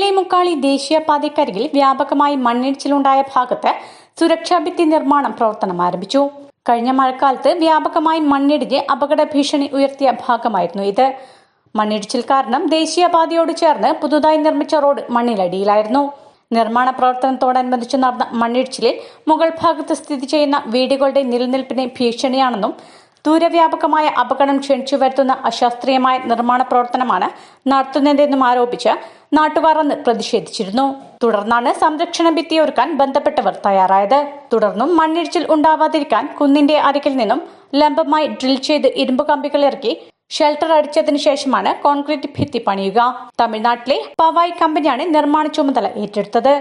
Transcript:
കൊല്ലി മുക്കാളി ദേശീയപാതയ്ക്കരികിൽ വ്യാപകമായി മണ്ണിടിച്ചിലുണ്ടായ ഭാഗത്ത് സുരക്ഷാ ഭിത്തി നിർമ്മാണം പ്രവർത്തനം ആരംഭിച്ചു. കഴിഞ്ഞ മഴക്കാലത്ത് വ്യാപകമായി മണ്ണിടിഞ്ഞ് അപകട ഭീഷണി ഉയർത്തിയ ഭാഗമായിരുന്നു ഇത്. മണ്ണിടിച്ചിൽ കാരണം ദേശീയപാതയോട് ചേർന്ന് പുതുതായി നിർമ്മിച്ച റോഡ് മണ്ണിലടിയിലായിരുന്നു. നിർമ്മാണ പ്രവർത്തനത്തോടനുബന്ധിച്ച് നടന്ന മണ്ണിടിച്ചിലിൽ മുകൾ ഭാഗത്ത് സ്ഥിതി ചെയ്യുന്ന വീടുകളുടെ നിലനിൽപ്പിന് ഭീഷണിയാണെന്നും ദൂരവ്യാപകമായ അപകടം ക്ഷണിച്ചു വരുത്തുന്ന അശാസ്ത്രീയമായ നിർമ്മാണ പ്രവർത്തനമാണ് നടത്തുന്നതെന്നും ആരോപിച്ച് നാട്ടുകാർ അന്ന് പ്രതിഷേധിച്ചിരുന്നു. തുടർന്നാണ് സംരക്ഷണ ഭിത്തി ഒരുക്കാൻ ബന്ധപ്പെട്ടവർ തയ്യാറായത്. തുടർന്നും മണ്ണിടിച്ചിൽ ഉണ്ടാവാതിരിക്കാൻ കുന്നിന്റെ അരികിൽ നിന്നും ലംബമായി ഡ്രിൽ ചെയ്ത് ഇരുമ്പ് കമ്പികൾ ഇറക്കി ഷെൽട്ടർ അടിച്ചതിനു ശേഷമാണ് കോൺക്രീറ്റ് ഭിത്തി പണിയുക. തമിഴ്നാട്ടിലെ പവായ് കമ്പനിയാണ് നിർമ്മാണ ചുമതല ഏറ്റെടുത്തത്.